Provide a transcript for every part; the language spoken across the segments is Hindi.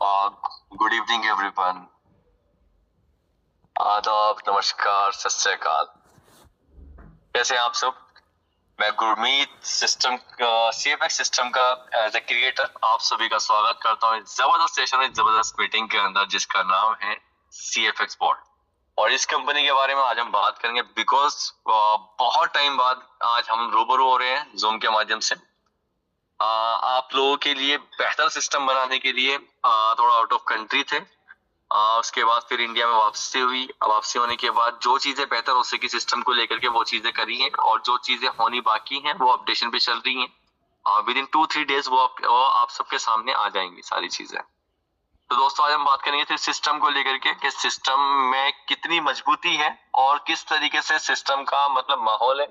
Good evening everyone. आदाब, नमस्कार, सत श्री अकाल। कैसे हैं आप सब? मैं गुरमीत सिस्टम सीएफएक्स सिस्टम का एज ए क्रिएटर आप सभी का स्वागत करता हूँ जबरदस्त सेशन में, जबरदस्त मीटिंग के अंदर, जिसका नाम है सीएफएक्स बोर्ड। और इस कंपनी के बारे में आज हम बात करेंगे बिकॉज बहुत टाइम बाद आज हम रूबरू हो रहे हैं जूम के माध्यम से। आप लोगों के लिए बेहतर सिस्टम बनाने के लिए थोड़ा आउट ऑफ कंट्री थे। उसके बाद फिर इंडिया में वापसी हुई। वापसी होने के बाद जो चीजें बेहतर हो सकी सिस्टम को लेकर के वो चीजें करी हैं, और जो चीजें होनी बाकी हैं वो अपडेशन पे चल रही हैं। विद इन 2-3 डेज वो आप सबके सामने आ जाएंगी सारी चीजें। तो दोस्तों आज हम बात करेंगे फिर सिस्टम को लेकर के कि सिस्टम में कितनी मजबूती है और किस तरीके से सिस्टम का मतलब माहौल है,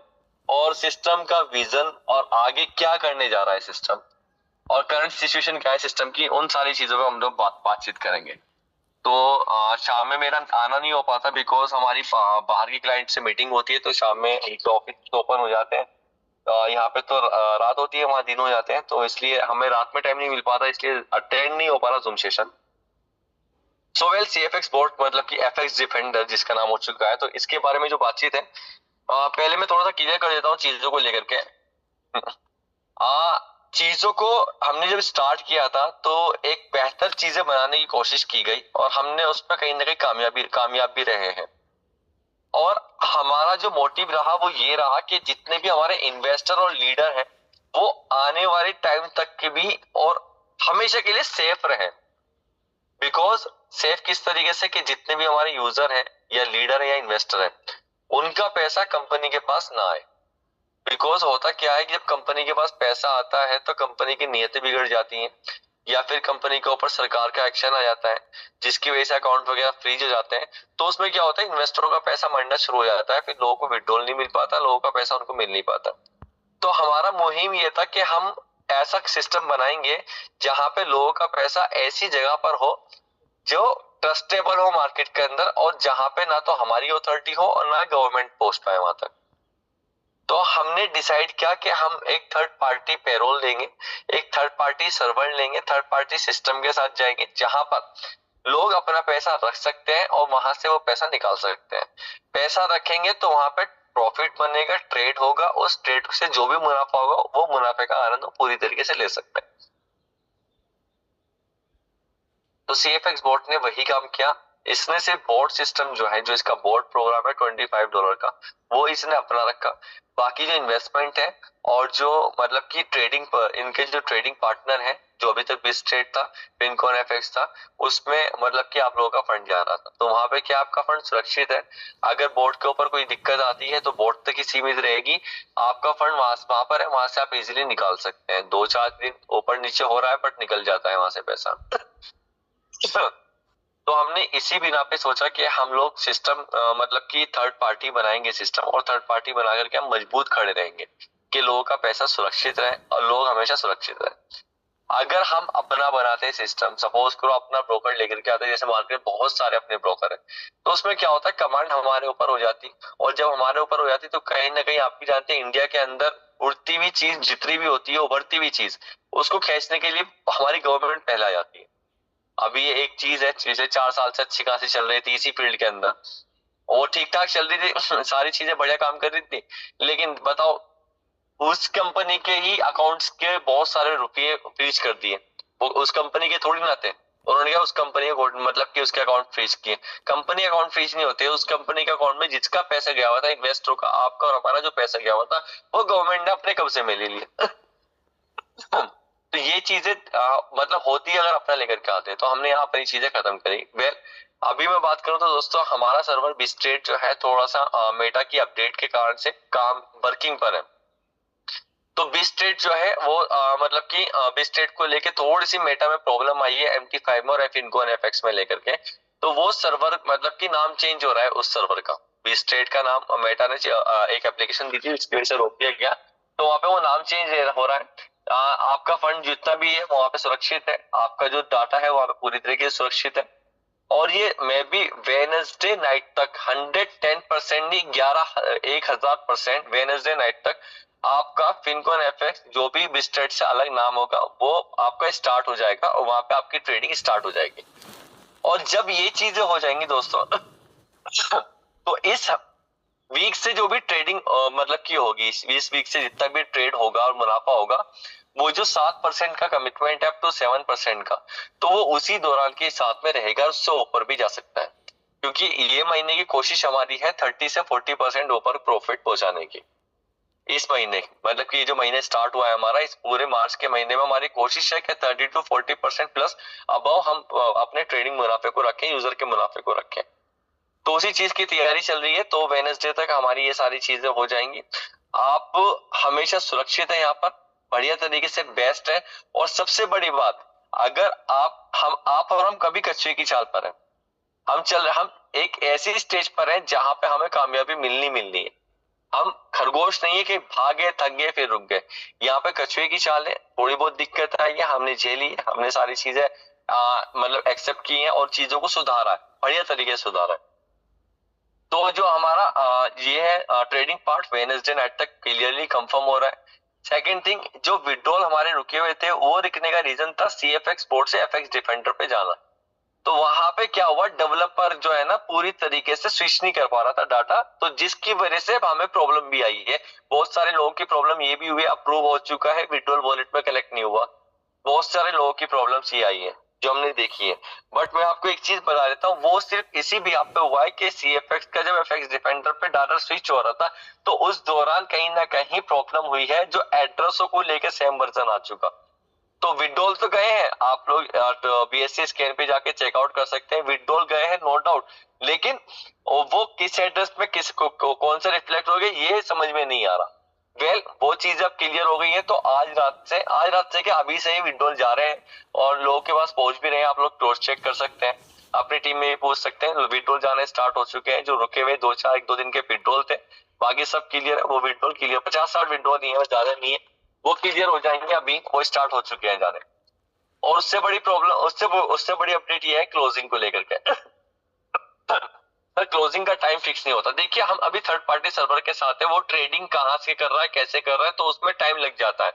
और सिस्टम का विजन, और आगे क्या करने जा रहा है सिस्टम, और करंट सिचुएशन क्या है सिस्टम की। उन सारी चीजों पर हम लोग बातचीत करेंगे। तो शाम में मेरा आना नहीं हो पाता बिकॉज हमारी बाहर की क्लाइंट से मीटिंग होती है, तो शाम में एक ऑफिस ओपन हो जाते हैं। यहाँ पे तो रात होती है, वहाँ दिन हो जाते हैं, तो इसलिए हमें रात में टाइम नहीं मिल पाता, इसलिए अटेंड नहीं हो पा रहा zoom session. So well, CFX board मतलब कि एफएक्स डिफेंडर जिसका नाम हो चुका है, तो इसके बारे में जो बातचीत है पहले मैं थोड़ा सा क्लियर कर देता हूँ चीजों को लेकर के। चीजों को हमने जब स्टार्ट किया था तो एक बेहतर चीजें बनाने की कोशिश की गई, और हमने उसमें कहीं ना कहीं कामयाब भी रहे हैं। और हमारा जो मोटिव रहा वो ये रहा कि जितने भी हमारे इन्वेस्टर और लीडर हैं वो आने वाले टाइम तक के भी और हमेशा के लिए सेफ रहे। बिकॉज सेफ किस तरीके से कि जितने भी हमारे यूजर हैं या लीडर है या इन्वेस्टर है, उनका पैसा कंपनी के पास ना आए। बिकॉज होता क्या है कि जब कंपनी के पास पैसा आता है तो कंपनी की नीयतें बिगड़ जाती हैं, या फिर कंपनी के ऊपर सरकार का एक्शन आ जाता है जिसकी वजह से अकाउंट वगैरह फ्रीज हो जाते हैं। तो उसमें क्या होता है, इन्वेस्टरों का पैसा मरना शुरू हो जाता है, फिर लोगों को विड्रॉल नहीं मिल पाता, लोगों का पैसा उनको मिल नहीं पाता। तो हमारा मुहिम ये था कि हम ऐसा सिस्टम बनाएंगे जहां पे लोगों का पैसा ऐसी जगह पर हो जो ट्रस्टेबल हो मार्केट के अंदर, और जहां पे ना तो हमारी अथॉरिटी हो और ना गवर्नमेंट पहुंच पाए वहां तक। तो हमने डिसाइड किया कि हम एक थर्ड पार्टी पेरोल लेंगे, एक थर्ड पार्टी सर्वर लेंगे, थर्ड पार्टी सिस्टम के साथ जाएंगे जहां पर लोग अपना पैसा रख सकते हैं और वहां से वो पैसा निकाल सकते हैं। पैसा रखेंगे तो वहां पे प्रॉफिट बनेगा, ट्रेड होगा, उस ट्रेड से जो भी मुनाफा होगा वो मुनाफे का आनंद वो पूरी तरीके से ले सकते हैं। तो सीएफएक्स बोर्ड ने वही काम किया। इसने सिर्फ बोर्ड सिस्टम जो है, जो इसका बोर्ड प्रोग्राम है $25 का, वो इसने अपना रखा। बाकी जो इन्वेस्टमेंट है और जो मतलब कि ट्रेडिंग पर इनके जो ट्रेडिंग पार्टनर है, जो अभी तक बिस्ट्रेट था, पिनकॉइन एफएक्स था, उसमें मतलब कि आप लोगों का फंड जा रहा था। तो वहां पे क्या आपका फंड सुरक्षित है? अगर बोर्ड के ऊपर कोई दिक्कत आती है तो बोर्ड तक ही सीमित रहेगी, आपका फंड वहां पर है, वहां से आप इजिली निकाल सकते हैं। 2-4 दिन ऊपर नीचे हो रहा है बट निकल जाता है वहां से पैसा। तो हमने इसी बिना पे सोचा कि हम लोग सिस्टम मतलब कि थर्ड पार्टी बनाएंगे सिस्टम, और थर्ड पार्टी बना करके हम मजबूत खड़े रहेंगे कि लोगों का पैसा सुरक्षित रहे और लोग हमेशा सुरक्षित रहे। अगर हम अपना बनाते हैं सिस्टम, सपोज करो अपना ब्रोकर लेकर के आते हैं, जैसे मार्केट में बहुत सारे अपने ब्रोकर है, तो उसमें क्या होता है, कमांड हमारे ऊपर हो जाती, और जब हमारे ऊपर हो जाती तो कहीं ना कहीं आप भी जानते हैं इंडिया के अंदर उड़ती हुई चीज जितनी भी होती है, उभरती हुई चीज, उसको खींचने के लिए हमारी गवर्नमेंट पहले आ जाती है। अभी ये एक चीज है, जैसे 4 साल से अच्छी खासी चल रही थी इसी फील्ड के अंदर, और ठीक ठाक चल रही थी, सारी चीजें बढ़िया काम कर रही थी, लेकिन बताओ उस कंपनी के ही अकाउंट्स के बहुत सारे रुपये फ्रीज कर दिए। वो उस कंपनी के थोड़ी ना थे, उन्होंने क्या उस कंपनी को मतलब कि उसके अकाउंट फ्रीज किए। कंपनी अकाउंट फ्रीज नहीं होते, उस कंपनी के अकाउंट में जिसका पैसा गया हुआ था, इन्वेस्टरों का, आपका और हमारा जो पैसा गया हुआ था, वो गवर्नमेंट ने अपने कब्जे में ले लिया। तो ये चीजें मतलब होती है अगर अपना लेकर के आते हैं, तो हमने यहाँ पर ये चीजें खत्म करी। वेल, अभी मैं बात करूं तो दोस्तों हमारा सर्वर बिस्ट्रेट जो है थोड़ा सा मेटा की अपडेट के कारण से काम वर्किंग पर है। तो बिस्ट्रेट जो है वो मतलब कि बिस्ट्रेट को लेके थोड़ी सी मेटा में प्रॉब्लम आई है MT5 में और फिनकॉइन एफएक्स में लेकर के। तो वो सर्वर मतलब कि नाम चेंज हो रहा है उस सर्वर का। बिस्ट्रेट का नाम मेटा ने एक एप्लीकेशन दी थी जिसकी वजह से रोक दिया गया, तो वहां पे वो नाम चेंज हो रहा है। आपका फंड जितना भी है वहां पे सुरक्षित है, आपका जो डाटा है वहां पे पूरी तरीके से सुरक्षित है। और ये मैं भी वेनसडे नाइट तक 110% नहीं, 1000% वेनसडे नाइट तक आपका फिनकॉन एफएक्स जो भी बिस्टेट से अलग नाम होगा वो आपका स्टार्ट हो जाएगा और वहां पे आपकी ट्रेडिंग स्टार्ट हो जाएगी। और जब ये चीजें हो जाएंगी दोस्तों तो इस वीक से जो भी ट्रेडिंग मतलब की होगी, इस वीक से जितना भी ट्रेड होगा और मुनाफा होगा, वो जो 7% का कमिटमेंट है अप टू 7% का, तो वो उसी दौरान के साथ में रहेगा, उससे ऊपर भी जा सकता है। क्योंकि ये महीने की कोशिश हमारी है 30 से 40% ऊपर प्रॉफिट पहुंचाने की। इस महीने मतलब कि जो महीने स्टार्ट हुआ है हमारा, इस पूरे मार्च के महीने में हमारी कोशिश है कि 30 to 40% प्लस अबव हम अपने ट्रेडिंग मुनाफे को रखें, यूजर के मुनाफे को रखें। तो उसी चीज की तैयारी चल रही है। तो वेडनेसडे तक हमारी ये सारी चीजें हो जाएंगी। आप हमेशा सुरक्षित है यहाँ पर, बढ़िया तरीके से बेस्ट है। और सबसे बड़ी बात, अगर आप और हम कभी कच्चे की चाल पर हैं, हम एक ऐसी स्टेज पर हैं जहां पे हमें कामयाबी मिलनी मिलनी है। हम खरगोश नहीं है कि भागे थक गए फिर रुक गए। यहाँ पे कछुए की चाल है, थोड़ी बहुत दिक्कत आई है, हमने झेली है, हमने सारी चीजें मतलब एक्सेप्ट की हैं और चीजों को सुधारा है, बढ़िया तरीके से सुधारा है। तो जो हमारा ये है ट्रेडिंग पार्ट वेडनेसडे नाइट तक क्लियरली कंफर्म हो रहा है। सेकंड थिंग, जो विड्रॉल हमारे रुके हुए थे वो रुकने का रीजन था सीएफएक्स बोर्ड से एफएक्स डिफेंडर पे जाना। तो वहां पे क्या हुआ, डेवलपर जो है ना पूरी तरीके से स्विच नहीं कर पा रहा था डाटा, तो जिसकी वजह से हमें प्रॉब्लम भी आई है। बहुत सारे लोगों की प्रॉब्लम ये भी हुई, अप्रूव हो चुका है, विड्रॉल वॉलेट में कलेक्ट नहीं हुआ। बहुत सारे लोगों की प्रॉब्लम्स ये आई है जो हमने देखी है। बट मैं आपको एक चीज बता देता हूँ, वो सिर्फ इसी भी आप पे हुआ है कि सीएफएक्स का जब एफएक्स डिफेंडर पे डाटा स्विच हो रहा था, तो उस दौरान कहीं ना कहीं प्रॉब्लम हुई है, जो एड्रेसों को लेकर सेम वर्जन आ चुका। तो विड्रॉल तो गए हैं, आप लोग बीएससी स्कैन पे जाके चेकआउट कर सकते हैं, विड्रॉल गए हैं नो डाउट। लेकिन वो किस एड्रेस पे कौन सा रिफ्लेक्ट हो गया ये समझ में नहीं आ रहा। वो चीज अब क्लियर हो गई है। तो आज रात से क्या अभी से ही विड्रॉल जा रहे हैं और लोगों के पास पहुंच भी रहे हैं। आप लोग क्रॉस चेक कर सकते हैं, अपनी टीम में भी पूछ सकते हैं। विड्रॉल जाने स्टार्ट हो चुके हैं, जो रुके हुए एक दो दिन के विड्रॉल थे, बाकी सब क्लियर है। वो विड्रॉल क्लियर 50-60 विड्रॉल नहीं है, ज्यादा नहीं है, वो क्लियर हो जाएंगे, अभी वो स्टार्ट हो चुके हैं जाने। और उससे बड़ी प्रॉब्लम, उससे बड़ी अपडेट ये है क्लोजिंग को लेकर के सर क्लोजिंग का टाइम फिक्स नहीं होता। देखिए हम अभी थर्ड पार्टी सर्वर के साथ है, वो ट्रेडिंग कहाँ से कर रहा है कैसे कर रहा है, तो उसमें टाइम लग जाता है।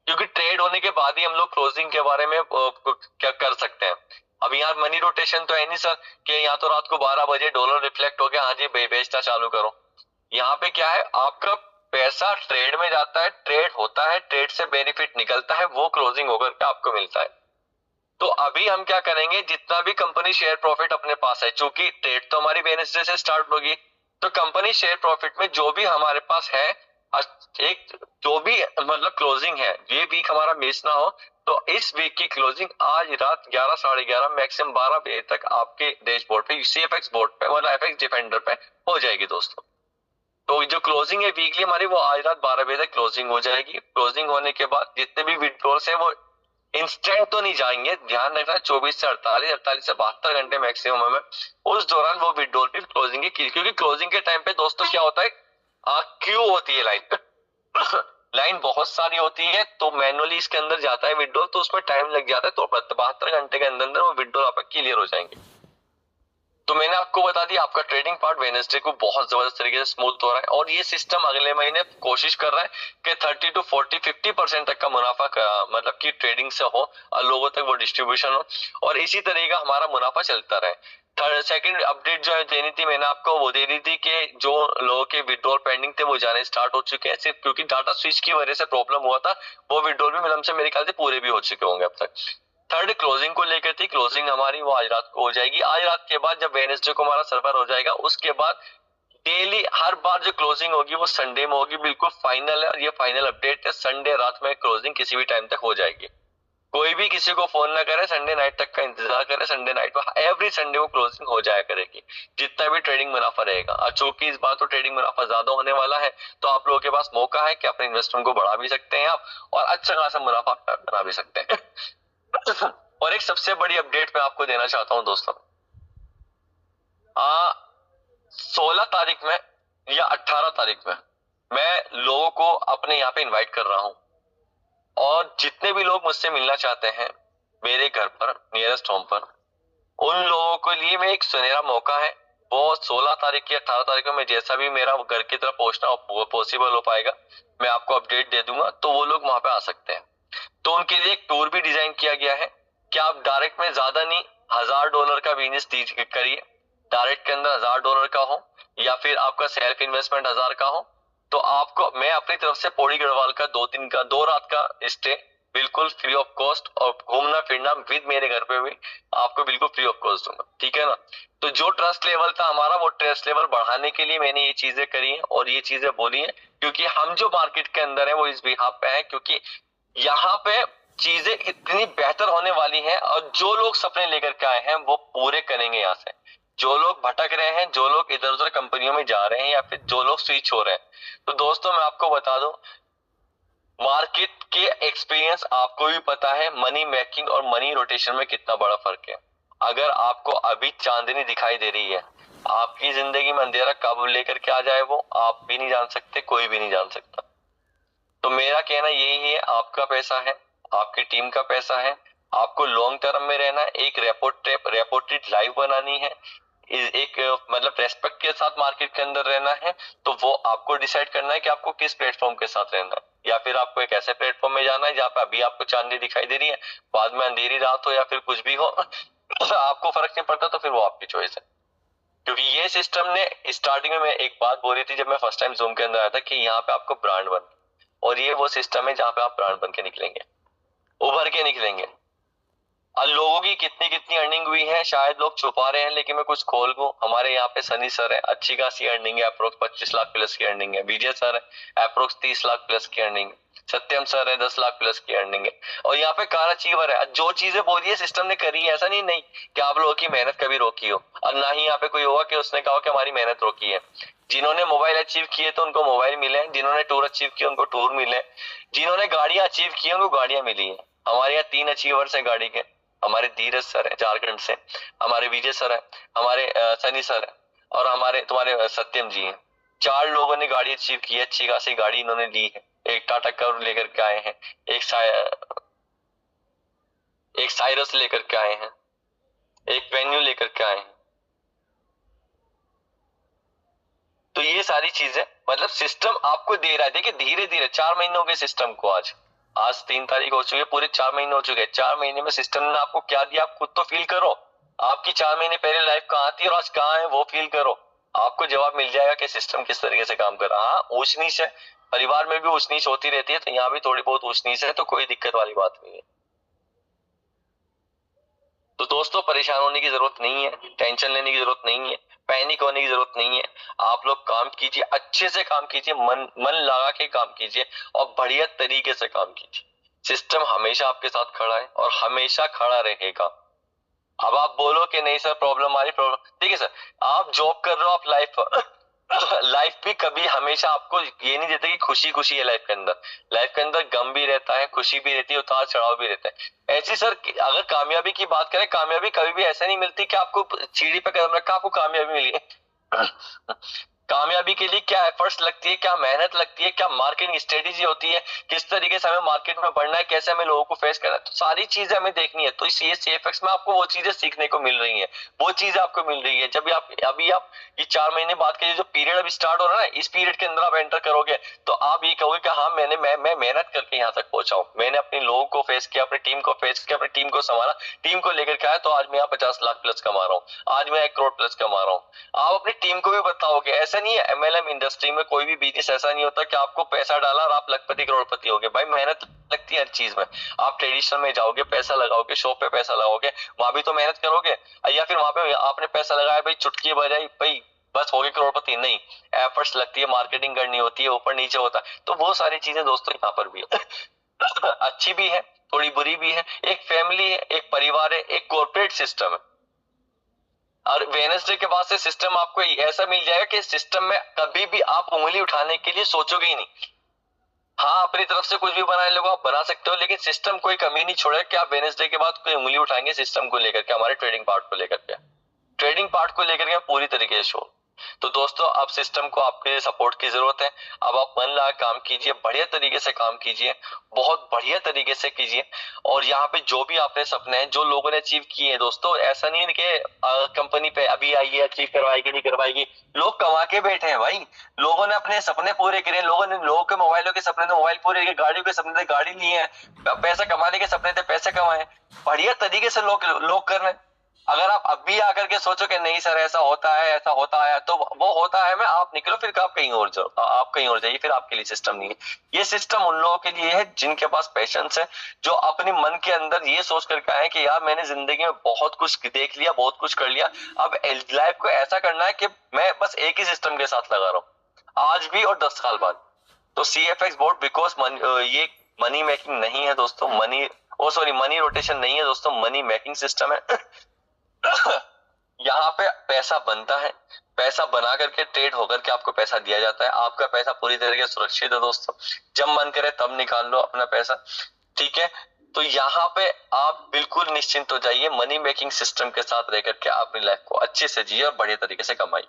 क्योंकि ट्रेड होने के बाद ही हम लोग क्लोजिंग के बारे में क्या कर सकते हैं। अब यहाँ मनी रोटेशन तो है नहीं सर कि यहाँ तो रात को 12 बजे डॉलर रिफ्लेक्ट हो गया, हाँ जी बेचना चालू करो। यहाँ पे क्या है, आपका पैसा ट्रेड में जाता है, ट्रेड होता है, ट्रेड से बेनिफिट निकलता है, वो क्लोजिंग होकर के आपको मिलता है। तो अभी हम क्या करेंगे, जितना भी कंपनी शेयर प्रॉफिट अपने पास है, चूंकि ट्रेड तो हमारी वेडनेसडे से स्टार्ट होगी, तो कंपनी शेयर प्रॉफिट में जो भी हमारे पास है, एक जो भी मतलब क्लोजिंग है, ये वीक हमारा मिस ना हो, तो इस वीक की क्लोजिंग आज रात 11 साढ़े 11 मैक्सिमम 12 बजे तक आपके डैशबोर्ड पे सीएफएक्स बोर्ड पे मतलब एफएक्स डिफेंडर पे हो जाएगी दोस्तों। तो जो क्लोजिंग है वीकली हमारी, वो आज रात 12 बजे तक क्लोजिंग हो जाएगी। क्लोजिंग होने के बाद जितने भी विड्रॉल्स है वो इंस्टेंट तो नहीं जाएंगे, ध्यान रखना 24 से 48 से 72 घंटे मैक्सिमम में, उस दौरान वो विड्रॉल भी क्लोजिंग की, क्योंकि क्लोजिंग के टाइम पे दोस्तों क्या होता है, क्यू होती है लाइन लाइन बहुत सारी होती है, तो मैनुअली इसके अंदर जाता है विड्रॉल, तो उसमें टाइम लग जाता है। तो 72 घंटे के अंदर अंदर वो विड्रॉल आपका क्लियर हो जाएंगे। तो मैंने आपको बता दिया, आपका ट्रेडिंग पार्ट वेडनेसडे को बहुत जबरदस्त तरीके से स्मूथ हो रहा है, और ये सिस्टम अगले महीने कोशिश कर रहा है कि 30 to 50% तक का मुनाफा मतलब कि ट्रेडिंग से हो और लोगों तक वो डिस्ट्रीब्यूशन हो, और इसी तरह का हमारा मुनाफा चलता रहे। थर्ड सेकंड अपडेट जो है देनी थी मैंने आपको, वो दे दी थी कि जो लोगों के विड्रॉल पेंडिंग थे वो जाने स्टार्ट हो चुके हैं, सिर्फ क्योंकि डाटा स्विच की वजह से प्रॉब्लम हुआ था। वो विड्रॉल भी मतलब से मेरे ख्याल से पूरे भी हो चुके होंगे अब तक। थर्ड क्लोजिंग को लेकर थी, क्लोजिंग हमारी वो आज रात को हो जाएगी। आज रात के बाद जब वेडनेसडे को हमारा सर्वर हो जाएगा, उसके बाद डेली हर बार जो क्लोजिंग होगी वो संडे में होगी, बिल्कुल फाइनल है, और ये फाइनल अपडेट है। संडे रात में क्लोजिंग किसी भी टाइम तक हो जाएगी। कोई भी किसी को फोन ना करे, संडे नाइट तक का इंतजार करे, संडे नाइट में एवरी संडे को क्लोजिंग हो जाया करेगी, जितना भी ट्रेडिंग मुनाफा रहेगा। और चूंकि इस बार तो ट्रेडिंग मुनाफा ज्यादा होने वाला है, तो आप लोगों के पास मौका है कि अपने इन्वेस्टमेंट को बढ़ा भी सकते हैं आप, और अच्छा खासा मुनाफा बना भी सकते हैं और एक सबसे बड़ी अपडेट मैं आपको देना चाहता हूं दोस्तों, 16 तारीख में या 18 तारीख में मैं लोगों को अपने यहाँ पे इनवाइट कर रहा हूं, और जितने भी लोग मुझसे मिलना चाहते हैं मेरे घर पर नियरेस्ट होम पर, उन लोगों के लिए मैं एक सुनहरा मौका है, वो 16 तारीख की 18 तारीख को मैं जैसा भी मेरा घर की तरफ पहुंचना पॉसिबल हो पाएगा मैं आपको अपडेट दे दूंगा, तो वो लोग वहां पे आ सकते हैं। तो उनके लिए एक टूर भी डिजाइन किया गया है कि आप डायरेक्ट में ज्यादा नहीं $1000 का बिजनेस करिए, डायरेक्ट के अंदर $1000 का हो या फिर आपका सेल्फ इन्वेस्टमेंट 1000 का हो, तो आपको मैं अपनी तरफ से पौड़ी गढ़वाल का 2 रात का स्टे बिल्कुल फ्री ऑफ कॉस्ट और घूमना फिरना विद मेरे घर पे भी आपको बिल्कुल फ्री ऑफ कॉस्ट दूंगा, ठीक है ना। तो जो ट्रस्ट लेवल था हमारा वो ट्रस्ट लेवल बढ़ाने के लिए मैंने ये चीजें करी हैं और ये चीजें बोली हैं, क्योंकि हम जो मार्केट के अंदर है वो इस बिहाफ पे है क्योंकि यहाँ पे चीजें इतनी बेहतर होने वाली हैं और जो लोग सपने लेकर के आए हैं वो पूरे करेंगे। यहाँ से जो लोग भटक रहे हैं, जो लोग इधर उधर कंपनियों में जा रहे हैं या फिर जो लोग स्विच हो रहे हैं, तो दोस्तों मैं आपको बता दूं मार्केट के एक्सपीरियंस आपको भी पता है मनी मेकिंग और मनी रोटेशन में कितना बड़ा फर्क है। अगर आपको अभी चांदनी दिखाई दे रही है, आपकी जिंदगी में अंधेरा कब लेकर के आ जाए वो आप भी नहीं जान सकते, कोई भी नहीं जान सकता। तो मेरा कहना यही है, आपका पैसा है, आपकी टीम का पैसा है, आपको लॉन्ग टर्म में रहना है, एक रेपोर्टेड लाइफ बनानी है, एक मतलब रेस्पेक्ट के साथ मार्केट के अंदर रहना है, तो वो आपको डिसाइड करना है कि आपको किस प्लेटफॉर्म के साथ रहना है, या फिर आपको एक ऐसे प्लेटफॉर्म में जाना है जहाँ पे अभी आपको चांदनी दिखाई दे रही है, बाद में अंधेरी रात हो या फिर कुछ भी हो आपको फर्क नहीं पड़ता, तो फिर वो आपकी चॉइस है। क्योंकि ये सिस्टम ने स्टार्टिंग में मैं एक बात बोल रही थी जब मैं फर्स्ट टाइम जूम के अंदर आया था कि यहाँ पे आपको ब्रांड बन, और ये वो सिस्टम है जहाँ पे आप ब्रांड बन के निकलेंगे, उभर के निकलेंगे। अब लोगों की कितनी कितनी अर्निंग हुई है शायद लोग छुपा रहे हैं, लेकिन मैं कुछ खोल दूं, हमारे यहाँ पे सनी सर है, अच्छी खासी अर्निंग है, अप्रोक्स 25 लाख प्लस की अर्निंग है। विजय सर है, अप्रोक्स 30 लाख प्लस की अर्निंग है। सत्यम सर है, 10 लाख प्लस की अर्निंग है। और यहाँ पे कार अचीवर है, जो चीजें बोली है सिस्टम ने करी है, ऐसा नहीं कि आप लोगों की मेहनत कभी रोकी हो, और ना ही यहाँ पे कोई होगा कि उसने कहा कि हमारी मेहनत रोकी है। जिन्होंने मोबाइल अचीव किए तो उनको मोबाइल मिले, जिन्होंने टूर अचीव किए उनको टूर मिले, जिन्होंने गाड़ियां अचीव की उनको गाड़ियां मिली है। हमारे यहाँ 3 अचीवर्स है गाड़ी के, हमारे धीरज सर है झारखंड से, हमारे विजय सर है, हमारे सनी सर है, और हमारे तुम्हारे सत्यम जी हैं। 4 लोगों ने गाड़ी अचीव की है, अच्छी खासी गाड़ी इन्होंने ली है। एक टाटा कर्व लेकर के आए हैं, एक साइरस लेकर के आए हैं, एक वेन्यू लेकर के आए हैं। तो ये सारी चीजें मतलब सिस्टम आपको दे रहा है। देखिए धीरे धीरे 4 महीने हो गए सिस्टम को, आज 3 तारीख हो चुकी है, पूरे 4 महीने हो चुके हैं। 4 महीने में सिस्टम ने आपको क्या दिया आप खुद तो फील करो। आपकी 4 महीने पहले लाइफ कहाँ थी और आज कहाँ है वो फील करो, आपको जवाब मिल जाएगा कि सिस्टम किस तरीके से काम कर रहा है। हाँ ऊंच नीच है, परिवार में भी ऊंच नीच होती रहती है, तो यहाँ भी थोड़ी बहुत ऊंच नीच है, तो कोई दिक्कत वाली बात नहीं है। तो दोस्तों परेशान होने की जरूरत नहीं है, टेंशन लेने की जरूरत नहीं है, पैनिक होने की जरूरत नहीं है। आप लोग काम कीजिए, अच्छे से काम कीजिए, मन लगा के काम कीजिए और बढ़िया तरीके से काम कीजिए। सिस्टम हमेशा आपके साथ खड़ा है और हमेशा खड़ा रहेगा। अब आप बोलो कि नहीं सर प्रॉब्लम आ रही, प्रॉब्लम ठीक है सर, आप जॉब कर रहे हो, आप लाइफ भी कभी हमेशा आपको ये नहीं देता कि खुशी खुशी है लाइफ के अंदर। लाइफ के अंदर गम भी रहता है, खुशी भी रहती है, उतार चढ़ाव भी रहता है। ऐसी सर अगर कामयाबी की बात करें, कामयाबी कभी भी ऐसा नहीं मिलती कि आपको सीढ़ी पे कदम रखा आपको कामयाबी मिली है। कामयाबी के लिए क्या एफर्ट्स लगती है, क्या मेहनत लगती है, क्या मार्केटिंग स्ट्रेटेजी होती है, किस तरीके से हमें मार्केट में बढ़ना है, कैसे हमें लोगों को फेस करना है, तो सारी चीजें हमें देखनी है। तो इस CFX में आपको वो चीजें सीखने को मिल रही है, वो चीजें आपको मिल रही है। जब आप अभी आप ये 4 महीने बाद के जो पीरियड अभी स्टार्ट हो रहा है ना, इस पीरियड के अंदर आप एंटर करोगे तो आप ये कहोगे कि हाँ मैं मेहनत करके यहाँ तक पहुंचा हूँ, मैंने अपने लोगों को फेस किया, अपनी टीम को फेस किया, अपनी टीम को संभाला, टीम को लेकर के आया, तो आज मैं यहाँ 50 लाख प्लस कमा रहा हूँ, आज मैं 1 करोड़ प्लस कमा रहा हूँ। आप अपनी टीम को भी बताओगे, ऐसा नहीं है MLM इंडस्ट्री में कोई भी बिजनेस ऐसा नहीं होता कि आपको पैसा डाला और आप लखपति करोड़पति हो गए। भाई मेहनत लगती है हर चीज में। आप ट्रेडिशनल में जाओगे, पैसा लगाओगे, शॉप पे पैसा लगाओगे, वहां भी तो मेहनत करोगे, या फिर वहां पे आपने पैसा लगाया भाई चुटकी बजाई भाई बस हो गए करोड़पति, नहीं, एफर्ट्स लगती है, मार्केटिंग करनी होती है, ऊपर नीचे होता है। तो वो सारी चीजें दोस्तों यहाँ पर भी है। अच्छी भी है, थोड़ी बुरी भी है, एक फैमिली है, एक परिवार है, एक कॉर्पोरेट सिस्टम है। और वेडनेसडे के बाद से सिस्टम आपको ऐसा मिल जाएगा कि सिस्टम में कभी भी आप उंगली उठाने के लिए सोचोगे ही नहीं। हाँ अपनी तरफ से कुछ भी बनाने लोग आप बना सकते हो, लेकिन सिस्टम कोई कमी नहीं छोड़ेगा कि आप वेडनेसडे के बाद कोई उंगली उठाएंगे सिस्टम को लेकर के, हमारे ट्रेडिंग पार्ट को लेकर के, ट्रेडिंग पार्ट को लेकर के पूरी तरीके से शो। तो दोस्तों अब सिस्टम को आपके सपोर्ट की जरूरत है। अब आप मन लगा काम कीजिए, बढ़िया तरीके से काम कीजिए, बहुत बढ़िया तरीके से कीजिए। और यहाँ पे जो भी आपने सपने हैं जो लोगों ने अचीव किए हैं दोस्तों, ऐसा नहीं है कि कंपनी पे अभी आई है अचीव करवाएगी नहीं करवाएगी, लोग कमा के बैठे हैं भाई। लोगों ने अपने सपने पूरे करे, लोगों के मोबाइलों के सपने थे मोबाइल पूरे किए, गाड़ियों के सपने थे गाड़ी लिए हैं, पैसा कमाने के सपने थे पैसे कमाए। बढ़िया तरीके से लोग कर रहे हैं। अगर आप अभी आकर के सोचो कि नहीं सर ऐसा होता है ऐसा होता है, तो वो होता है मैं आप निकलो, फिर आप कहीं और जाओ, आप कहीं और जाइए, फिर आपके लिए सिस्टम नहीं है। ये सिस्टम उन लोगों के लिए है जिनके पास पेशेंस है, जो अपने मन के अंदर ये सोच करके आए कि यार मैंने जिंदगी में बहुत कुछ देख लिया, बहुत कुछ कर लिया, अब लाइफ को ऐसा करना है कि मैं बस एक ही सिस्टम के साथ लगा रहा हूं आज भी और 10 साल बाद। तो CFX बोर्ड बिकॉज ये मनी मेकिंग नहीं है दोस्तों, मनी रोटेशन नहीं है दोस्तों, मनी मेकिंग सिस्टम है। यहाँ पे पैसा बनता है, पैसा बना करके ट्रेड होकर के आपको पैसा दिया जाता है। आपका पैसा पूरी तरीके से सुरक्षित है दोस्तों, जब मन करे तब निकाल लो अपना पैसा, ठीक है। तो यहाँ पे आप बिल्कुल निश्चिंत हो जाइए, मनी मेकिंग सिस्टम के साथ रह करके अपनी लाइफ को अच्छे से जिए और बढ़िया तरीके से कमाइए।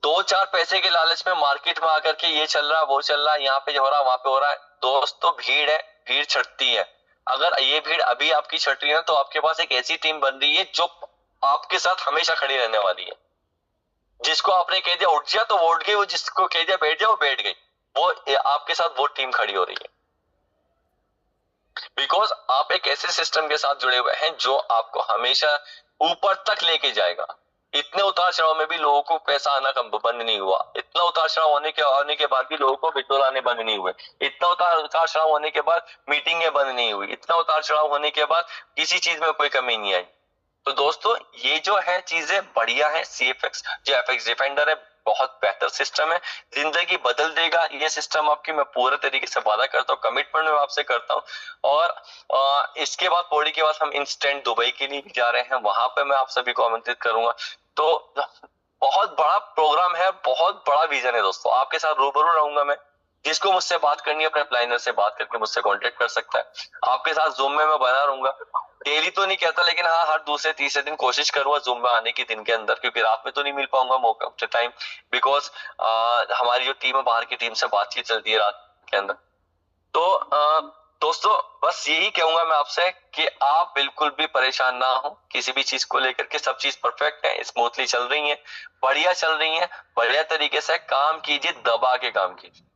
2-4 पैसे के लालच में मार्केट में आकर के ये चल रहा है वो चल रहा है, यहाँ पे हो रहा है वहां पे हो रहा है, दोस्तों भीड़ है, भीड़ छटती है। अगर ये भीड़ अभी आपकी छट रही है तो आपके पास एक ऐसी टीम बन रही है जो आपके साथ हमेशा खड़ी रहने वाली है। जिसको आपने कह दिया उठ जा तो वो उठ गई, वो जिसको कह दिया बैठ जा वो बैठ गई, वो आपके साथ वो टीम खड़ी हो रही है। बिकॉज आप एक ऐसे सिस्टम के साथ जुड़े हुए हैं जो आपको हमेशा ऊपर तक लेके जाएगा। इतने उतार चढ़ाव में भी लोगों को पैसा आना बंद नहीं हुआ, इतना उतार चढ़ाव होने के बाद भी लोगों को पेट्रोल आने बंद नहीं हुए, इतना उतार चढ़ाव होने के बाद मीटिंगें बंद नहीं हुई, इतना उतार चढ़ाव होने के बाद किसी चीज में कोई कमी नहीं आई। तो दोस्तों ये जो है चीजें बढ़िया है। CFX जो FX डिफेंडर है बहुत बेहतर सिस्टम है, जिंदगी बदल देगा ये सिस्टम आपकी, मैं पूरे तरीके से वादा करता हूँ, कमिटमेंट मैं आपसे करता हूँ। और इसके बाद पौड़ी के बाद हम इंस्टेंट दुबई के लिए जा रहे हैं, वहां पे मैं आप सभी को आमंत्रित करूंगा। तो बहुत बड़ा प्रोग्राम है, बहुत बड़ा विजन है दोस्तों, आपके साथ रूबरू रहूंगा मैं। जिसको मुझसे बात करनी है अपने अप्लाइनर से बात करके मुझसे कांटेक्ट कर सकता है। आपके साथ जूम में मैं बना रहूंगा, डेली तो नहीं कहता लेकिन हाँ हर दूसरे तीसरे दिन कोशिश करूंगा जूम में आने की दिन के अंदर, क्योंकि रात में तो नहीं मिल पाऊंगा मौका टाइम, बिकॉज हमारी जो टीम है बाहर की टीम से बातचीत चलती है रात के अंदर। तो दोस्तों बस यही कहूंगा मैं आपसे कि आप बिल्कुल भी परेशान ना हो किसी भी चीज को लेकर के, सब चीज परफेक्ट है, स्मूथली चल रही है, बढ़िया चल रही है, बढ़िया तरीके से काम कीजिए, दबा के काम कीजिए।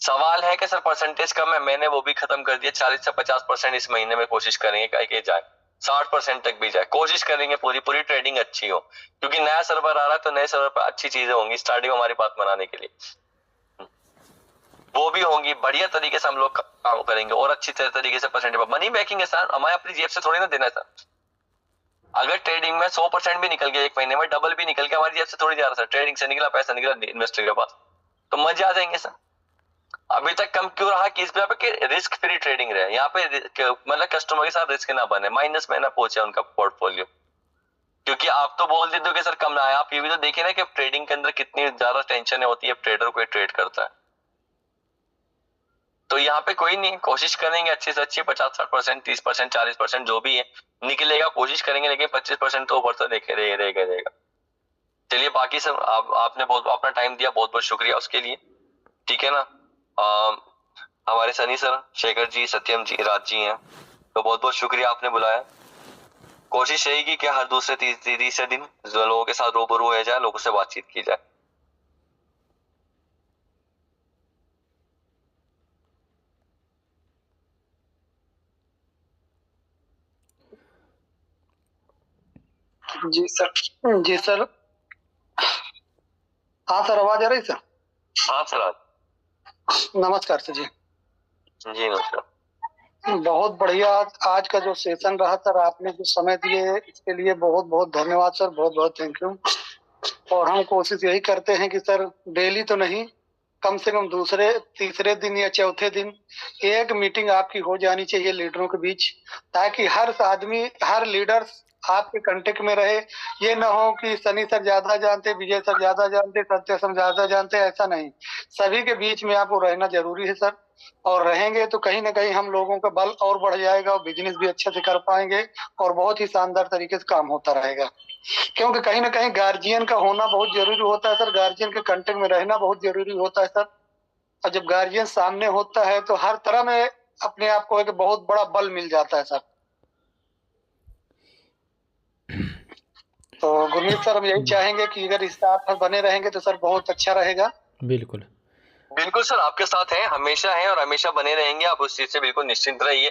सवाल है कि सर परसेंटेज कम है, मैंने वो भी खत्म कर दिया, 40 से 50% इस महीने में कोशिश करेंगे कि जाए, 60% तक भी जाए, कोशिश करेंगे पूरी पूरी ट्रेडिंग अच्छी हो, क्योंकि नया सर्वर आ रहा है तो नए सर्वर पर अच्छी चीजें होंगी स्टार्टिंग हमारी बात बनाने के लिए, वो भी होंगी, बढ़िया तरीके से हम लोग काम करेंगे और अच्छी तरीके से परसेंटेज मनी मेकिंग है सर, हमारे अपनी जेब से थोड़ी ना देना है सर। अगर ट्रेडिंग में 100% भी निकल गया एक महीने में, डबल भी निकल गया, हमारी जेब से थोड़ी जा रहा सर, ट्रेडिंग से निकला पैसा निकला इन्वेस्टर के पास, तो मजे आ जाएंगे सर। अभी तक कम क्यों रहा कि इस पे कि रिस्क फ्री ट्रेडिंग रहे, यहाँ पे मतलब कस्टमर के साथ रिस्क ना बने, माइनस में ना पहुंचे उनका पोर्टफोलियो। क्योंकि आप तो बोल देते हो कि सर कम ना आए, आप ये भी तो देखे ना कि ट्रेडिंग के अंदर कितनी ज्यादा टेंशन होती है, ट्रेडर कोई ट्रेड करता है। तो यहाँ पे कोई नहीं, कोशिश करेंगे अच्छी से अच्छी, 50-60%, 30%, 40% जो भी है निकलेगा, कोशिश करेंगे, लेकिन 25% तो ऊपर तो रहेगा। चलिए बाकी सब आपने बहुत अपना टाइम दिया, बहुत बहुत शुक्रिया उसके लिए, ठीक है ना। हमारे सनी सर, शेखर जी, सत्यम जी, राज जी हैं, तो बहुत बहुत शुक्रिया आपने बुलाया। कोशिश रहेगी कि हर दूसरे तीसरे दिन लोगों के साथ रूबरू हो जाए, लोगों से बातचीत की जाए। जी सर, जी सर, हाँ सर आवाज आ रही सर? हाँ सर, नमस्कार सर जी। जी नमस्कार। बहुत बढ़िया आज का जो सेशन रहा सर, आपने जो समय दिए इसके लिए बहुत बहुत धन्यवाद सर, बहुत बहुत थैंक यू। और हम कोशिश यही करते हैं कि सर डेली तो नहीं, कम से कम दूसरे तीसरे दिन या चौथे दिन एक मीटिंग आपकी हो जानी चाहिए लीडरों के बीच, ताकि हर आदमी हर लीडर आपके कांटेक्ट में रहे। ये ना हो कि सनी सर ज्यादा जानते, विजय सर ज्यादा जानते, सत्य सर ज्यादा जानते, ऐसा नहीं, सभी के बीच में आपको रहना जरूरी है सर। और रहेंगे तो कहीं ना कहीं हम लोगों का बल और बढ़ जाएगा और बिजनेस भी अच्छे से कर पाएंगे और बहुत ही शानदार तरीके से काम होता रहेगा। क्योंकि कहीं ना कहीं गार्जियन का होना बहुत जरूरी होता है सर, गार्जियन के कांटेक्ट में रहना बहुत जरूरी होता है सर। और जब गार्जियन सामने होता है तो हर तरह में अपने आप को एक बहुत बड़ा बल मिल जाता है सर। तो गुरमीत सर हम यही चाहेंगे कि अगर इस साथ बने रहेंगे तो सर बहुत अच्छा रहेगा। बिल्कुल बिल्कुल सर, आपके साथ हैं, हमेशा हैं और हमेशा बने रहेंगे, आप उस चीज से बिल्कुल निश्चिंत रहिए।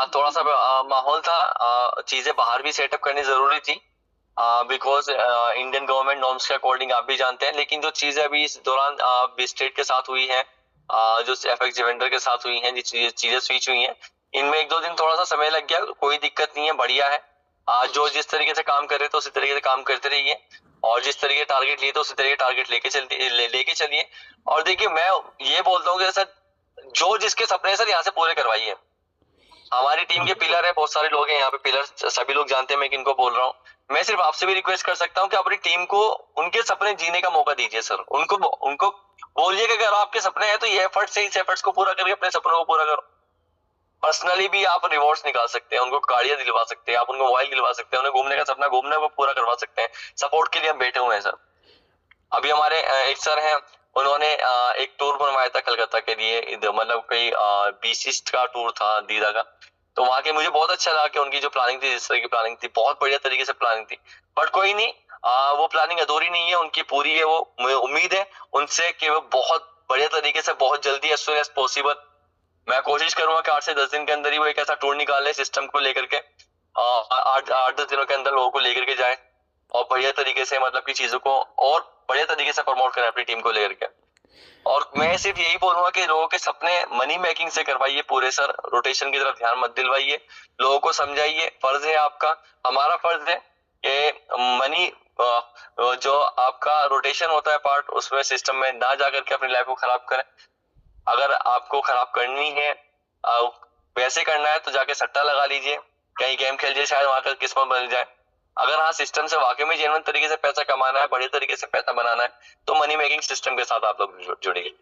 थोड़ा सा माहौल था, चीजें बाहर भी सेटअप करनी जरूरी थी बिकॉज इंडियन गवर्नमेंट नॉर्म्स के अकॉर्डिंग आप भी जानते हैं। लेकिन जो चीजें अभी इस दौरान स्टेट के साथ हुई है, जो एफएक्स जेवेंडर के साथ हुई हैं, जो चीजें स्विच हुई हैं, इनमें 1-2 दिन थोड़ा सा समय लग गया, कोई दिक्कत नहीं है, बढ़िया है। जो जिस तरीके से काम कर रहे थे उसी तरीके से काम करते रहिए और जिस तरीके टारगेट लिए थे उसी तरीके टारगेट लेके चलिए। और देखिए मैं ये बोलता हूँ कि सर जो जिसके सपने हैं सर यहाँ से पूरे करवाइए। हमारी टीम के पिलर है, बहुत सारे लोग हैं यहाँ पे पिलर, सभी लोग जानते हैं मैं किनको बोल रहा हूँ। मैं सिर्फ आपसे भी रिक्वेस्ट कर सकता हूँ कि अपनी टीम को उनके सपने जीने का मौका दीजिए सर। उनको बोलिए कि अगर आपके सपने हैं तो ये एफर्ट से इस एफर्ट्स को पूरा करके अपने सपनों को पूरा करो। पर्सनली भी आप रिवॉर्ड्स निकाल सकते हैं, उनको गाड़ियां दिलवा सकते हैं, आप उनको मोबाइल दिलवा सकते हैं, उन्हें घूमने का सपना घूमने को पूरा करवा सकते हैं। सपोर्ट के लिए हम बैठे हुए हैं सर। अभी हमारे एक सर हैं, उन्होंने एक टूर बनवाया था कलकत्ता के लिए, मतलब कोई बीसिस्ट का टूर था दीदा का। तो वहां के मुझे बहुत अच्छा लगा कि उनकी जो प्लानिंग थी, जिस तरह की प्लानिंग थी, बहुत बढ़िया तरीके से प्लानिंग थी। बट कोई नहीं, वो प्लानिंग अधूरी नहीं है, उनकी पूरी है। वो मुझे उम्मीद है उनसे कि वो बहुत बढ़िया तरीके से बहुत जल्दी एज सुन एज पॉसिबल, मैं कोशिश करूंगा कि 8 से 10 दिन के अंदर ही वो एक ऐसा टूर निकाले सिस्टम को लेकर के, 8-10 दिनों के अंदर लोगों को लेकर के जाए और बढ़िया तरीके से मतलब की चीजों को और बढ़िया तरीके से प्रमोट करें अपनी टीम को लेकर के। और मैं सिर्फ यही बोलूंगा कि लोगों के सपने मनी मेकिंग से करवाइए पूरे सर, रोटेशन की तरफ ध्यान मत दिलवाइए, लोगों को समझाइए। फर्ज है आपका, हमारा फर्ज है कि मनी जो आपका रोटेशन होता है पार्ट, उसमें सिस्टम में ना जाकर के अपनी लाइफ को खराब करें। अगर आपको खराब करनी है, वैसे करना है तो जाके सट्टा लगा लीजिए, कहीं गेम खेल लीजिए, शायद वहां का किस्मत बदल जाए। अगर हाँ सिस्टम से वाकई में जेन्युइन तरीके से पैसा कमाना है, बढ़िया तरीके से पैसा बनाना है, तो मनी मेकिंग सिस्टम के साथ आप लोग जुड़िए।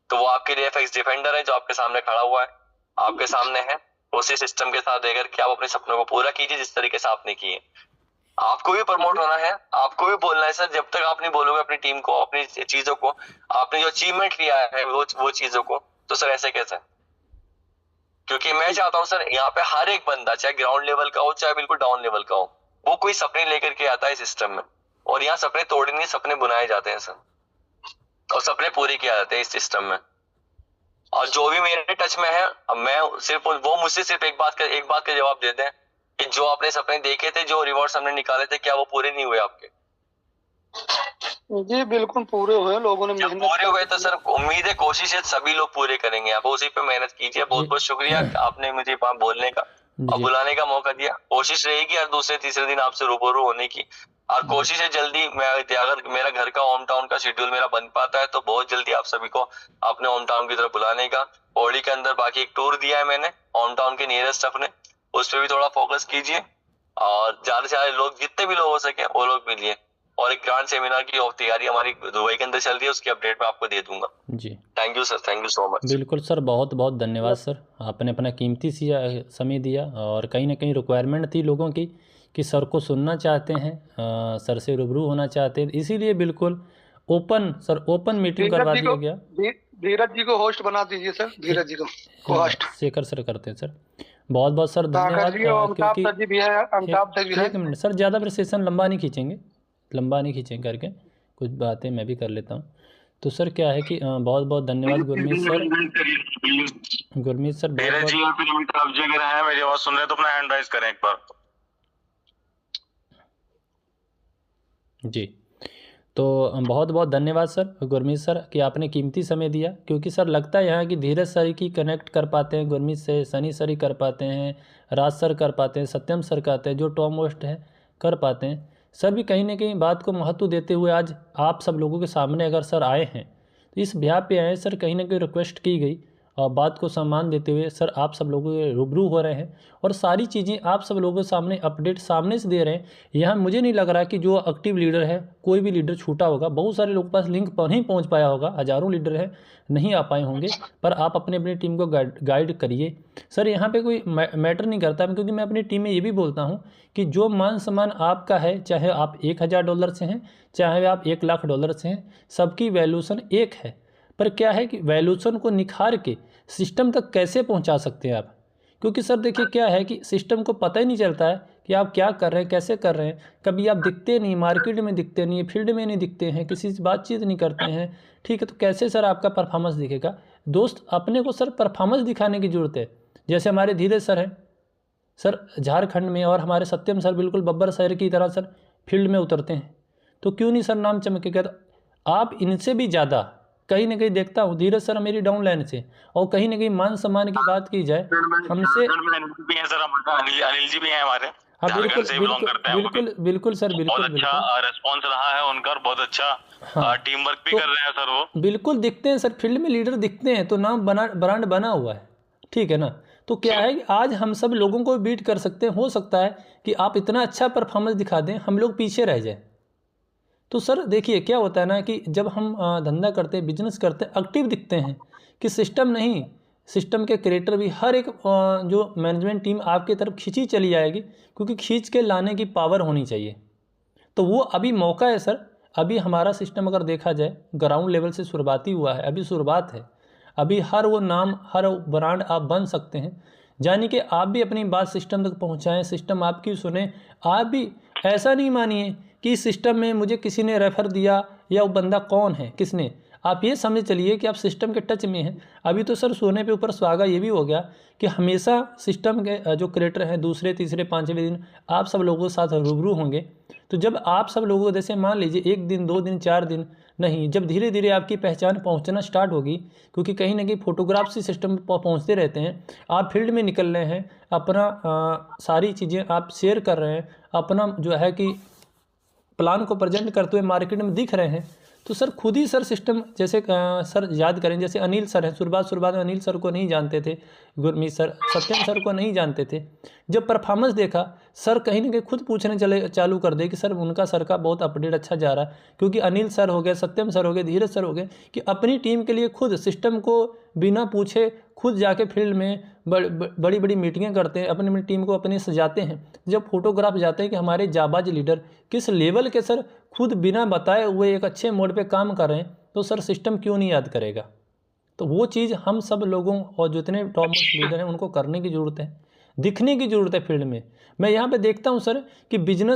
तो वो आपके लिए एफएक्स डिफेंडर है जो आपके सामने खड़ा हुआ है, आपके सामने है। उसी सिस्टम के साथ देकर के आप अपने सपनों को पूरा कीजिए जिस तरीके से आपने किए। आपको भी प्रमोट होना है, आपको भी बोलना है सर। जब तक आप नहीं बोलोगे अपनी टीम को, अपनी चीजों को, आपने जो अचीवमेंट लिया है वो चीजों को, तो सर ऐसे कैसे? क्योंकि मैं चाहता हूँ सर यहाँ पे हर एक बंदा, चाहे ग्राउंड लेवल का हो चाहे बिल्कुल डाउन लेवल का हो, वो कोई सपने लेकर के आता है सिस्टम में। और यहाँ सपने तोड़े नहीं, सपने बुनाए जाते हैं सर, और सपने पूरे किए जाते हैं इस सिस्टम में। और जो भी मेरे टच में है, मैं सिर्फ वो मुझसे सिर्फ एक बात का जवाब देते हैं कि जो आपने सपने देखे थे, जो रिवॉर्ड्स हमने निकाले थे, क्या वो पूरे नहीं हुए आपके? जी बिल्कुल पूरे हुए, लोगों ने जब पूरे हुए तो सर उम्मीद है, कोशिश है सभी लोग पूरे करेंगे। आप उसी पे मेहनत कीजिए। बहुत बहुत शुक्रिया आपने मुझे वहां बोलने का और बुलाने का मौका दिया। कोशिश रहेगी हर दूसरे तीसरे दिन आपसे रूबरू होने की, और कोशिश है जल्दी अगर मेरा घर का होम टाउन का शेड्यूल मेरा बन पाता है तो बहुत जल्दी आप सभी को अपने होम टाउन की तरफ बुलाने का। पौड़ी के अंदर बाकी एक टूर दिया है मैंने होम टाउन के नियरेस्ट अपने, उस पर भी थोड़ा फोकस कीजिए और ज्यादा से ज्यादा लोग, जितने भी लोग हो सके वो लोग मिलिए। और एक ग्रांड सेमिनार की तैयारी हमारी दुबई के अंदर चल रही है, उसकी अपडेट मैं आपको दे दूंगा जी। Thank you sir, thank you so much. बिल्कुल सर, बहुत बहुत धन्यवाद सर, आपने अपना कीमती समय दिया। और कहीं ना कहीं रिक्वायरमेंट थी लोगों की कि सर को सुनना चाहते हैं, सर से रूबरू होना चाहते हैं, इसीलिए बिल्कुल ओपन मीटिंग करवा दिया गया। धीरज जी को होस्ट बना दीजिए सर, धीरज जी को होस्ट शेखर सर करते हैं सर। बहुत बहुत सर धन्यवाद। एक मिनट सर, ज़्यादा फिर सेशन लंबा नहीं खींचेंगे करके कुछ बातें मैं भी कर लेता हूँ। तो सर क्या है कि बहुत बहुत धन्यवाद गुरमीत सर। मेरी आवाज सुन रहे तो अपना हैंड राइज करें एक बार जी। तो बहुत बहुत धन्यवाद सर गुरमीत सर कि आपने कीमती समय दिया, क्योंकि सर लगता है यहाँ कि धीरज सर की कनेक्ट कर पाते हैं गुरमीत से, सनी सर ही कर पाते हैं, राज सर कर पाते हैं, सत्यम सर करते हैं, जो टॉप मोस्ट है कर पाते हैं। सर भी कहीं ना कहीं बात को महत्व देते हुए आज आप सब लोगों के सामने अगर सर आए हैं तो इस ब्याह पे आए सर, कहीं ना कहीं रिक्वेस्ट की गई और बात को सम्मान देते हुए सर आप सब लोगों के रूबरू हो रहे हैं और सारी चीज़ें आप सब लोगों के सामने अपडेट सामने से दे रहे हैं। यहाँ मुझे नहीं लग रहा कि जो एक्टिव लीडर है कोई भी लीडर छूटा होगा, बहुत सारे लोगों के पास लिंक नहीं पहुँच पाया होगा, हज़ारों लीडर है नहीं आ पाए होंगे, पर आप अपने अपनी टीम को गाइड करिए। सर यहाँ पे कोई मैटर नहीं करता, क्योंकि मैं अपनी टीम में ये भी बोलता हूँ कि जो मान सम्मान आपका है, चाहे आप $1000 से हैं, चाहे आप $1,00,000 से हैं, सबकी वैल्यूशन एक है। पर क्या है कि वैल्यूशन को निखार के सिस्टम तक कैसे पहुंचा सकते हैं आप, क्योंकि सर देखिए क्या है कि सिस्टम को पता ही नहीं चलता है कि आप क्या कर रहे हैं, कैसे कर रहे हैं। कभी आप दिखते नहीं, मार्केट में दिखते नहीं, फील्ड में नहीं दिखते हैं, किसी से बातचीत नहीं करते हैं, ठीक है, तो कैसे सर आपका परफॉर्मेंस दिखेगा। दोस्त अपने को सर परफॉर्मेंस दिखाने की ज़रूरत है। जैसे हमारे धीरज सर हैं सर झारखंड में, और हमारे सत्यम सर बिल्कुल बब्बर सर की तरह सर फील्ड में उतरते हैं, तो क्यों नहीं सर नाम चमकेगा। तो आप इनसे भी ज़्यादा कहीं ना कहीं देखता हूँ धीरज सर मेरी डाउन लाइन से, और कहीं ना कहीं मान सम्मान की बात की जाए हमसे अनिल जी भी हैं हमारे, हाँ बिल्कुल से belong करते हैं, बिल्कुल बिल्कुल सर बिल्कुल बहुत अच्छा रेस्पॉन्स रहा है उनका और बहुत अच्छा टीम वर्क भी कर रहे हैं सर। वो बिल्कुल दिखते हैं सर, फील्ड में लीडर दिखते हैं तो नाम ब्रांड बना हुआ है, ठीक है ना। तो क्या है कि आज हम सब लोगों को बीट कर सकते हैं। हो सकता है कि आप इतना अच्छा परफॉर्मेंस दिखा दें, हम लोग पीछे रह जाएं। तो सर देखिए क्या होता है ना कि जब हम धंधा करते हैं, बिजनेस करते हैं, एक्टिव दिखते हैं कि सिस्टम नहीं, सिस्टम के क्रिएटर भी हर एक जो मैनेजमेंट टीम आपकी तरफ खींची चली जाएगी, क्योंकि खींच के लाने की पावर होनी चाहिए। तो वो अभी मौका है सर। अभी हमारा सिस्टम अगर देखा जाए ग्राउंड लेवल से शुरुआती हुआ है, अभी शुरुआत है। अभी हर वो नाम, हर ब्रांड आप बन सकते हैं, यानी कि आप भी अपनी बात सिस्टम तक पहुंचाएं, सिस्टम आपकी सुने। आप भी ऐसा नहीं मानिए कि इस सिस्टम में मुझे किसी ने रेफ़र दिया या वो बंदा कौन है किसने, आप ये समझ चलिए कि आप सिस्टम के टच में हैं। अभी तो सर सोने पे ऊपर सुहागा ये भी हो गया कि हमेशा सिस्टम के जो क्रिएटर हैं दूसरे तीसरे पाँचवें दिन आप सब लोगों के साथ रूबरू होंगे। तो जब आप सब लोगों को जैसे मान लीजिए 1 दिन 2 दिन 4 दिन नहीं, जब धीरे धीरे आपकी पहचान पहुंचना स्टार्ट होगी, क्योंकि कहीं ना कहीं फोटोग्राफ्स ही सिस्टम पर पहुंचते रहते हैं, आप फील्ड में निकल रहे हैं, अपना सारी चीज़ें आप शेयर कर रहे हैं, अपना जो है कि प्लान को प्रेजेंट करते हुए मार्केट में दिख रहे हैं, तो सर खुद ही सर सिस्टम जैसे सर याद करें, जैसे अनिल सर हैं, शुरुआत में अनिल सर को नहीं जानते थे, गुरमीत सर, सत्यम सर को नहीं जानते थे। जब परफॉर्मेंस देखा सर कहीं ना कहीं खुद पूछने चालू कर दे कि सर उनका सर का बहुत अपडेट अच्छा जा रहा है, क्योंकि अनिल सर हो गए, सत्यम सर हो गए, धीरज सर हो गए, कि अपनी टीम के लिए खुद सिस्टम को बिना पूछे खुद जाके फील्ड में बड़ी बड़ी मीटिंगें करते हैं, अपनी टीम को अपने सजाते हैं। जब फोटोग्राफ जाते हैं कि हमारे जाबाज लीडर किस लेवल के सर खुद बिना बताए हुए एक अच्छे मोड पे काम कर रहे हैं, तो सर सिस्टम क्यों नहीं याद करेगा। तो वो चीज़ हम सब लोगों और जितने टॉप मोस्ट लीडर हैं उनको करने की ज़रूरत है, दिखने की ज़रूरत है फील्ड में। मैं यहाँ पे देखता हूँ सर कि बिजनेस